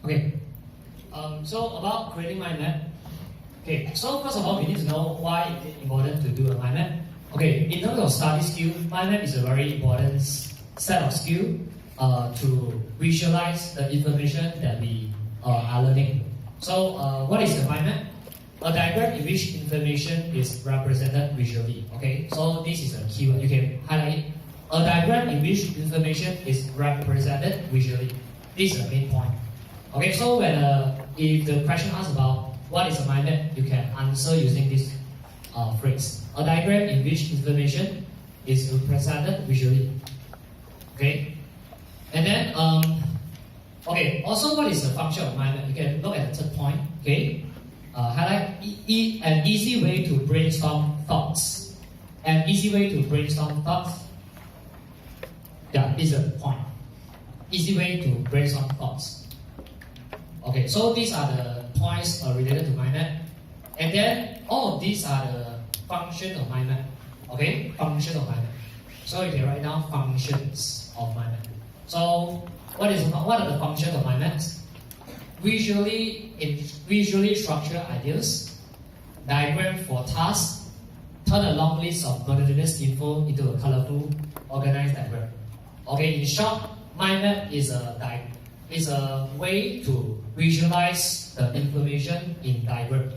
Okay. So about creating mind map. Okay. So first of all, we need to know why it's important to do a mind map. Okay. In terms of study skill, mind map is a very important set of skill to visualize the information that we are learning. So what is the mind map? A diagram in which information is represented visually. Okay. So this is a keyword. You can highlight it. A diagram in which information is represented visually. This is the main point. Okay, so when if the question asks about what is a mind map, you can answer using this phrase. A diagram in which information is represented visually. Okay, and then okay. Also, what is the function of mind map? You can look at the third point. Okay, highlight an easy way to brainstorm thoughts. An easy way to brainstorm thoughts. Yeah, this is the point. Easy way to brainstorm thoughts. Okay, so these are the points related to mind map. And then all of these are the functions of mind map. Okay, function of mind map. So you can write down functions of mind map. So what are the functions of mind maps? Visually structure ideas, diagram for tasks, turn a long list of monotonous info into a colorful, organized diagram. Okay, in short, mind map is a way to visualize the information in diagram.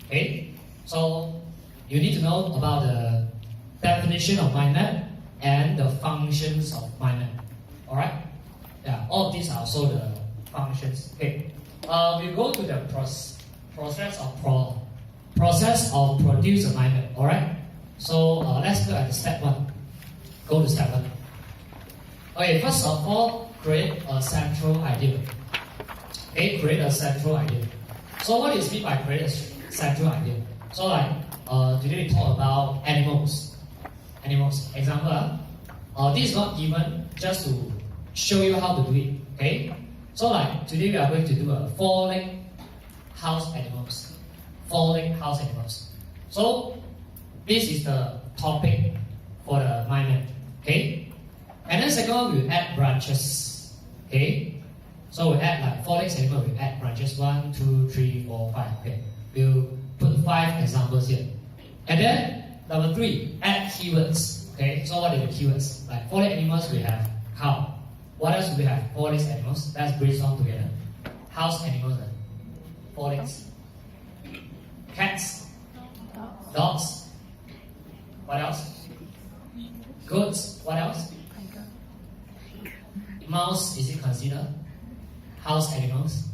Okay, so you need to know about the definition of mind map and the functions of mind map. All right, yeah, all of these are also the functions. Okay, we go to the process of produce a mind map. All right, so let's look at step one. Go to step one. Okay, first of all, create a central idea. Okay, create a central idea. So what is meant by create a central idea? So like today we talk about animals. Animals. Example, this is not given just to show you how to do it. Okay. So like today we are going to do a 4-leg house animals. 4-leg house animals. So this is the topic for the mind map. Okay. And then second one, we add branches. Okay, so we add like 4 legs animal, we add branches 1, 2, 3, 4, 5. Okay, we'll put 5 examples here. And then number 3, add keywords. Okay, so what are the keywords? Like 4 leg animals, we have cow. What else do we have? 4 legs animals. Let's brainstorm together. House animals, 4 legs. Cats, dogs. What else? Goats. What else? Mouse, is it considered house animals?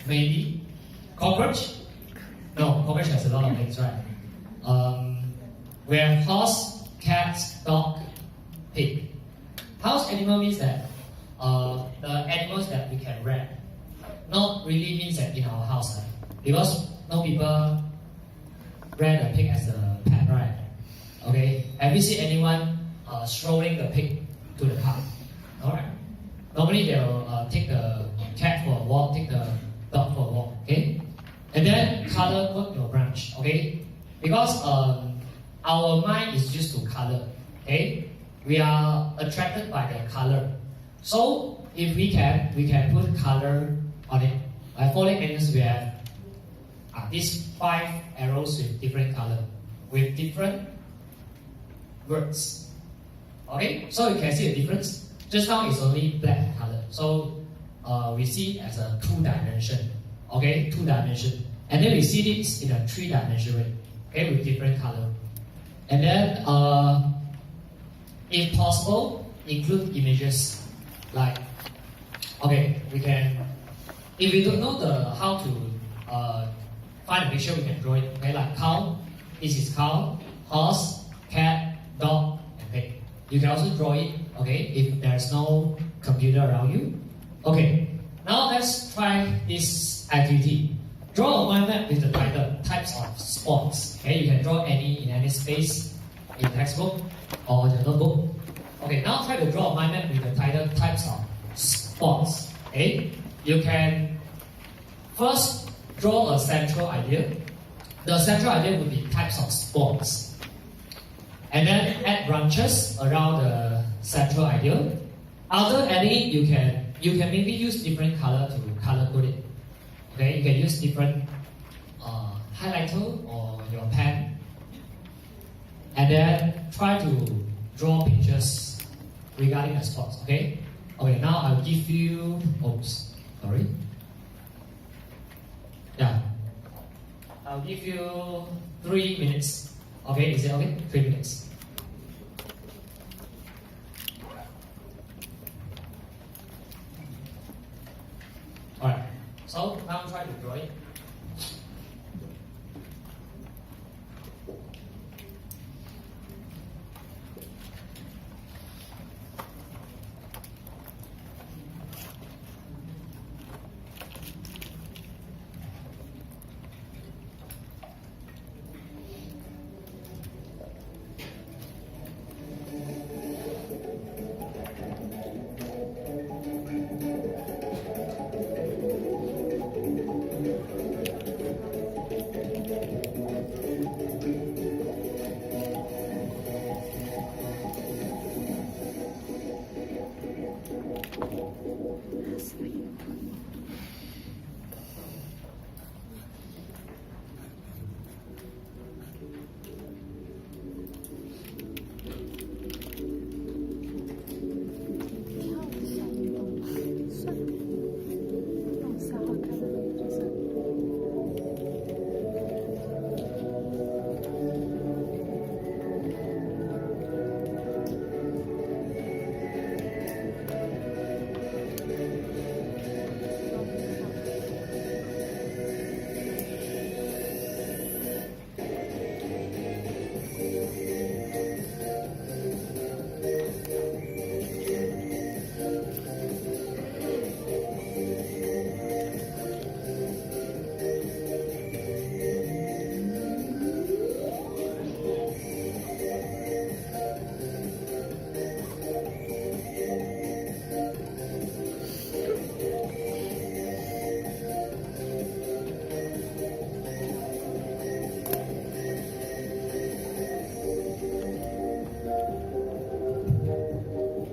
Maybe. Cockroach? No, cockroach has a lot of legs, right? We have horse, cat, dog, pig. House animal means that the animals that we can rear. Not really means that in our house, right? Because no people rear the pig as a pet, right? Okay. Have you seen anyone strolling the pig to the park? Alright. Normally they'll take the cat for a walk, take the dog for a walk, okay? And then color your branch, okay? Because our mind is used to color, okay? We are attracted by the color. So if we can put color on it. Like 4 leg animals, we have these 5 arrows with different color, with different words. Okay, so you can see the difference. Just now it's only black color, so we see it as a 2-dimension. Okay, 2-dimension, and then we see this in a 3-dimension way. Okay, with different color, and then if possible, include images. Like, okay, we can. If we don't know how to find a picture, we can draw it. Okay, like cow. This is cow, horse, cat, dog, and pig. You can also draw it, okay, if there's no computer around you. Okay, now let's try this activity. Draw a mind map with the title, types of sports. Okay, you can draw any in any space in textbook or the notebook. Okay, now try to draw a mind map with the title, types of sports. Okay, you can first draw a central idea. The central idea would be types of sports. And then add branches around the central idea. After adding it, you can maybe use different color to color code it. Okay, you can use different highlighter or your pen, and then try to draw pictures regarding the sports. Okay. Okay. Now I'll give you. Oops. Sorry. Yeah. I'll give you 3 minutes. Okay. Is it okay? 3 minutes. Alright, so now try to draw it.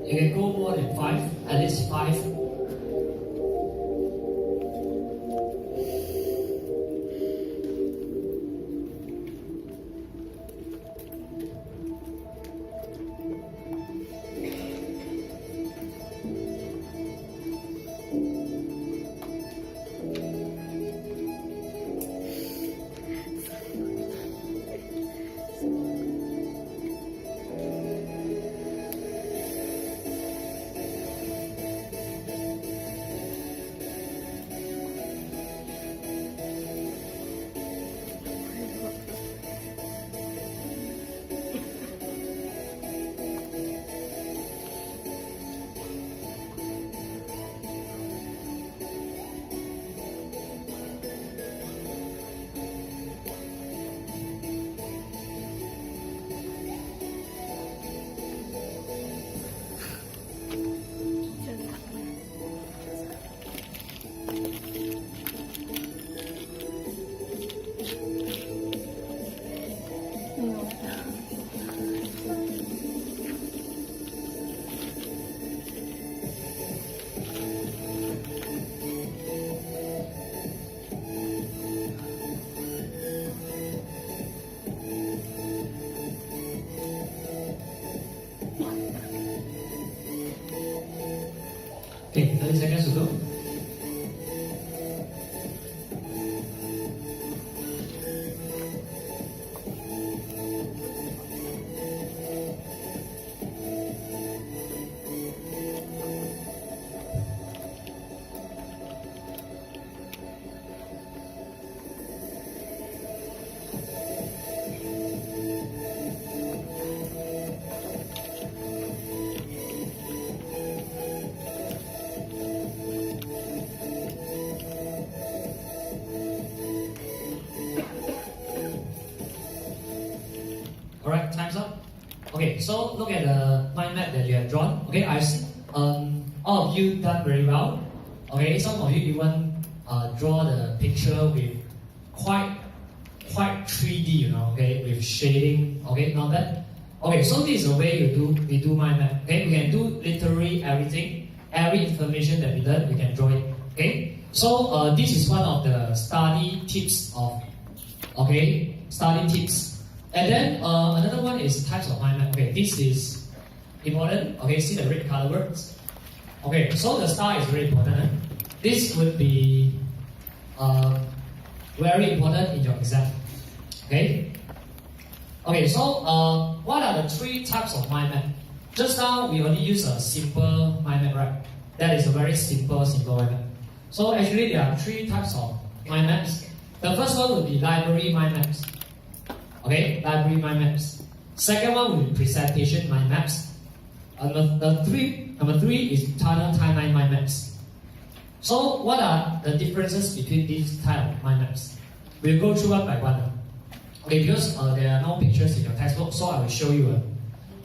You can go more than 5, at least 5. Okay, 30 seconds to go. Alright, time's up. Okay, so look at the mind map that you have drawn. Okay, I see all of you done very well. Okay, some of you even draw the picture with quite 3D, you know, okay, with shading. Okay, not bad. Okay, so this is the way we do mind map. Okay, we can do literally everything, every information that we learn, we can draw it. Okay, So this is one of the study tips of, study tips. And then another one is types of mind map. Okay, this is important. Okay, see the red color words. Okay, so the star is very important. This would be very important in your exam. Okay. Okay, so what are the three types of mind map? Just now we only use a simple mind map, right? That is a very simple mind map. So actually there are three types of mind maps. The first one would be library mind maps. Okay, library mind maps. Second one would be presentation mind maps. Number three is tunnel timeline mind maps. So what are the differences between these type of mind maps? We'll go through one by one. Okay, because there are no pictures in your textbook, so I will show you.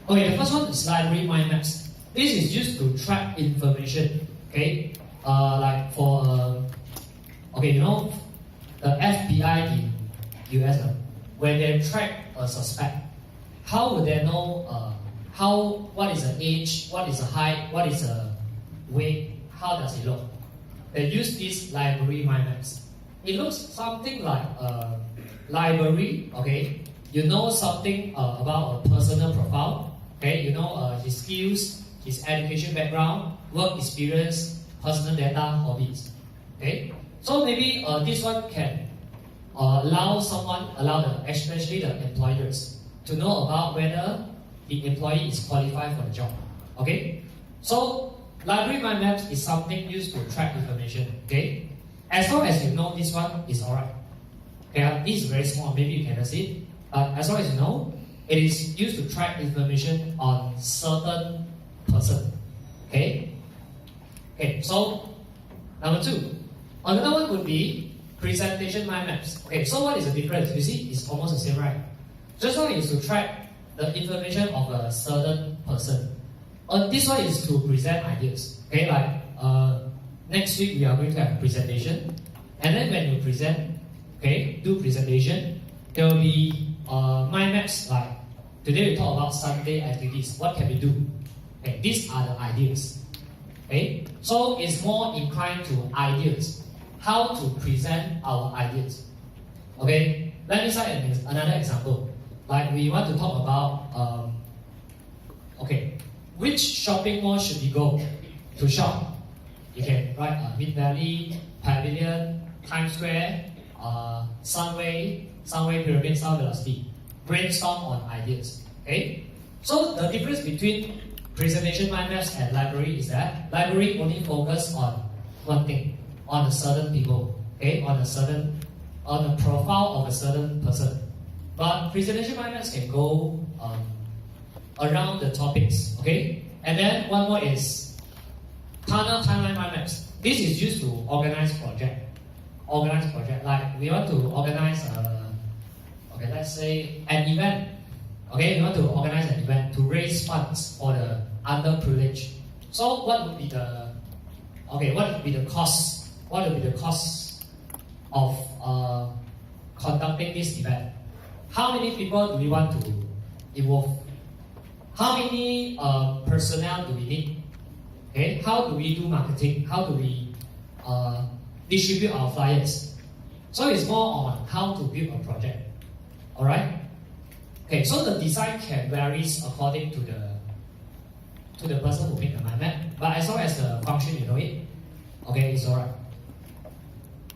Okay, the first one is library mind maps. This is used to track information. Okay, like for you know, the FBI in US, when they track a suspect, how would they know what is the age, what is the height, what is the weight, how does it look? They use these library mind maps. It looks something like a library. Okay, you know something about a personal profile. Okay, you know his skills, his education background, work experience, personal data, hobbies. Okay, so maybe this one can allow especially the employers, to know about whether the employee is qualified for the job. Okay, so library mind maps is something used to track information. Okay, as long as you know this one is alright. Okay, this is very small, maybe you cannot see it, but as long as you know, it is used to track information on certain person. Okay. Okay. So number two, another one would be presentation mind maps. Okay. So what is the difference? You see, it's almost the same, right? Just one is to track the information of a certain person. This one is to present ideas. Okay, like next week we are going to have a presentation, and then when you present, okay, do presentation, there will be mind maps like today we talk about Sunday activities. What can we do? Okay, these are the ideas. Okay, so it's more inclined to ideas, how to present our ideas. Okay, let me cite another example. Like we want to talk about, which shopping mall should we go to shop? You can write Mid Valley, Pavilion, Times Square, Sunway, Pyramid, South Velocity. Brainstorm on ideas. Okay? So the difference between presentation mind maps and library is that library only focus on one thing, on a certain people, okay, on the profile of a certain person. But presentation mind maps can go around the topics, okay? And then one more is tunnel timeline mind maps. This is used to organize project. Like we want to organize let's say an event. Okay, we want to organize an event to raise funds for the underprivileged. So what would be the cost? What would be the cost of conducting this event? How many people do we want to involve? How many personnel do we need? Okay, how do we do marketing? How do we distribute our flyers? So it's more on how to build a project. All right. Okay, so the design can vary according to the person who made the mind map, but as long as the function you know it, okay, it's alright.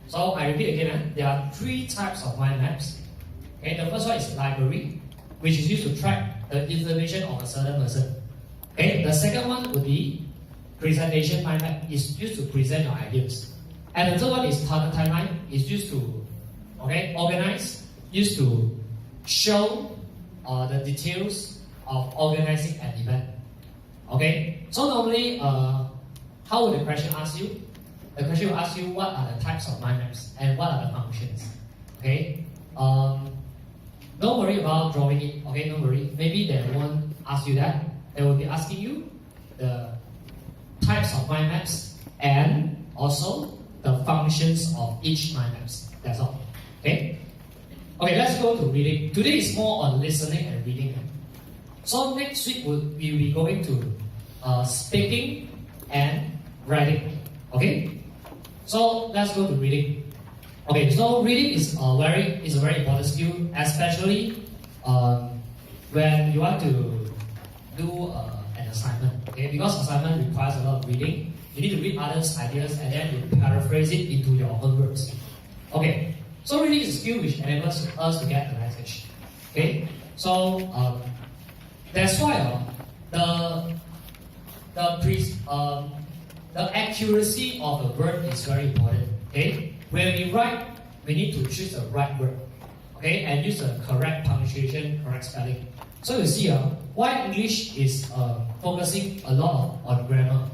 So I repeat again, there are three types of mind maps. Okay, the first one is library, which is used to track the information of a certain person. Okay, the second one would be presentation mind map, is used to present your ideas. And the third one is tunnel timeline, is used to organize, used to show the details of organizing an event. Okay, so normally, how would the question ask you? The question will ask you what are the types of mind maps and what are the functions. Okay, don't worry about drawing it. Okay, don't worry. Maybe they won't ask you that. They will be asking you the types of mind maps and also the functions of each mind maps. That's all. Okay. Okay, let's go to reading. Today is more on listening and reading. So next week we will be going to speaking and writing. Okay? So let's go to reading. Okay, so reading is a very important skill, especially when you want to do an assignment. Okay, because assignment requires a lot of reading. You need to read others' ideas and then you paraphrase it into your own words. Okay, so reading is a skill which enables us to get the message. Okay, so that's why the accuracy of the word is very important. Okay, when we write, we need to choose the right word. Okay, and use the correct punctuation, correct spelling. So you see, why English is focusing a lot on grammar.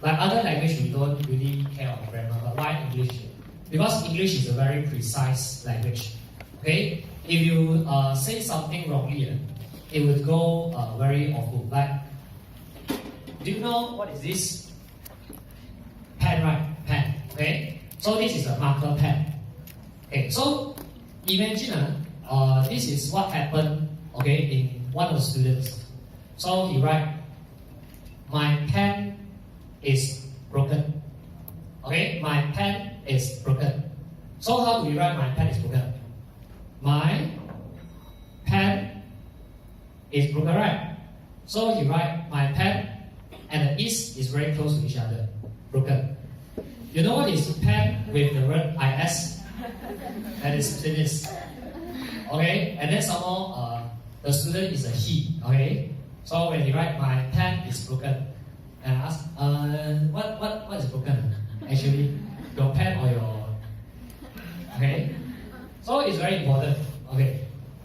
Like other language, we don't really care on grammar, but why English? Because English is a very precise language. Okay, if you say something wrongly, it would go very awful. Like, do you know what is this? Pen, right? Pen. Okay, so this is a marker pen. Okay, so imagine this is what happened. Okay, in one of the students. So he write, my pen is broken. Okay, my pen is broken. So how do we write my pen is broken? My pen is broken, right? So he write my pen and the is very close to each other. Broken. You know what is pen with the word is? That is finished. Okay, and then some more the student is a he. Okay, so when he write my pen is broken, and I ask, what is broken? Actually, your pen or your, okay? So it's very important. Okay,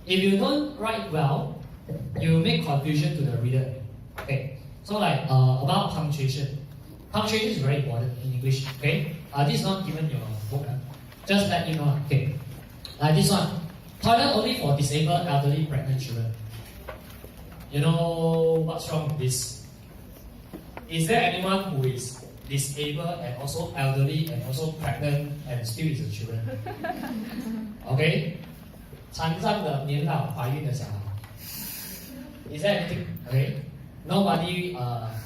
if you don't write well, you make confusion to the reader. Okay, so like about punctuation. Punctuation is very important in English. Okay, this is not given your book. Just let you know. Okay, like this one. Toilet only for disabled, elderly, pregnant children. You know what's wrong with this? Is there anyone who is disabled and also elderly and also pregnant and still is a children? Okay? 残障的、年老、怀孕的小孩。Is there anything? Okay? Nobody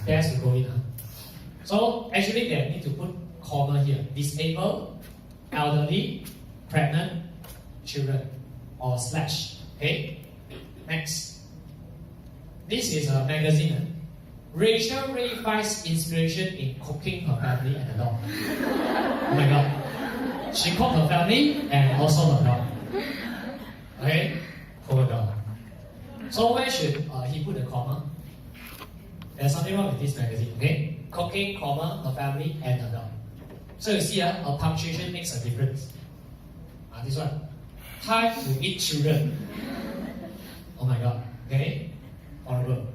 dares to go in. So actually they need to put comma here. Disabled, elderly, pregnant, children. Or slash. Okay? Next. This is a magazine. Rachel Ray finds inspiration in cooking her family and the dog. Oh my god. She cooked her family and also her dog. Okay? Poor dog. So where should he put the comma? There's something wrong with this magazine. Okay? Cooking, comma, her family and her dog. So you see, a punctuation makes a difference. This one. Time to eat children. Oh my god. Okay? Horrible.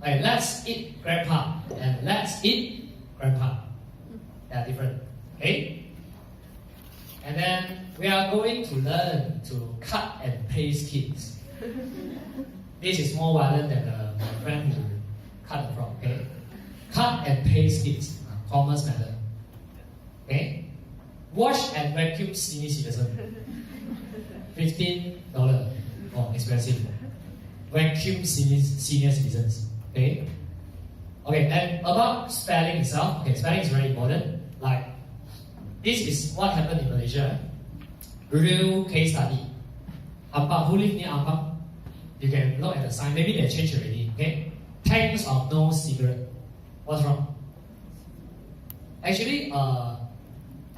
Like, let's eat grandpa and let's eat grandpa. They are different. Okay? And then we are going to learn to cut and paste kids. This is more violent than my friend who cut the frog. Okay? Cut and paste kids. Commerce method. Okay? Wash and vacuum senior citizen. $15. Oh, expensive. Vacuum senior citizens. Okay? Okay, and about spelling itself, okay, spelling is very important. Like, this is what happened in Malaysia. Real case study. Ampang, who live near Ampang? You can look at the sign. Maybe they changed already. Okay? Tanks of no cigarette. What's wrong? Actually,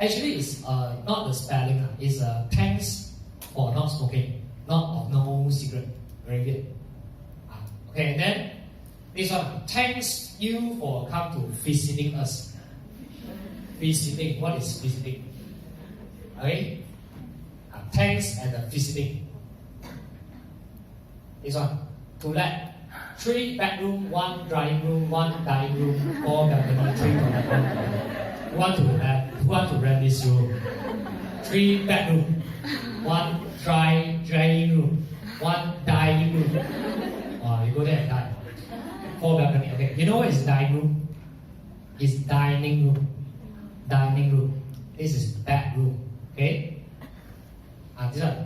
it's not the spelling. It's tanks for not smoking, not of no cigarette. Very good. Okay, and then this one, thanks you for come to visiting us. Visiting, what is visiting? Okay, thanks and visiting. This one, to let 3 bedroom, 1 drawing room, 1 dining room, 4 balcony, 3 toilet room. Who want to rent this room? 3 bedroom, 1 drying room, 1 dining room. You go there and die. 4 balcony. Okay. You know what is dining room? It's dining room. Dining room. This is bedroom. Okay.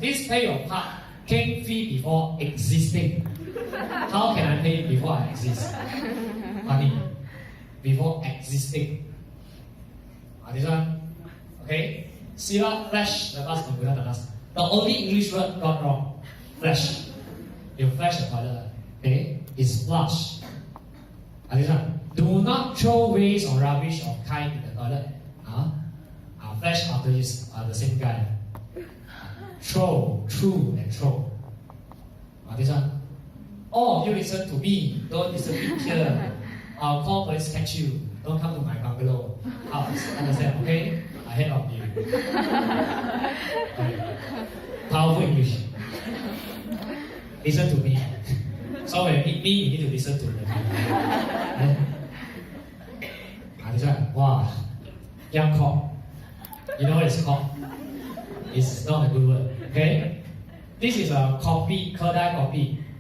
This pay your part came fee before existing. How can I pay before I exist? Money. Before existing. This one. Okay? Sila flash the bus menggunakan bus. The only English word got wrong. Flash. You flash the toilet. Okay? It's flush. This one. Do not throw waste or rubbish or kind in the toilet. Flash after is the same guy. Throw, true, and throw. This one. Oh, you listen to me. Don't listen to me here. I'll call police catch you. Don't come to my bungalow. Understand? Okay? Ahead of you. Okay. Powerful English. Listen to me. So when you meet me, you need to listen to me. This one. Wow. Young cop. You know what it's called? It's not a good word. Okay? This is a copy, kedai copy.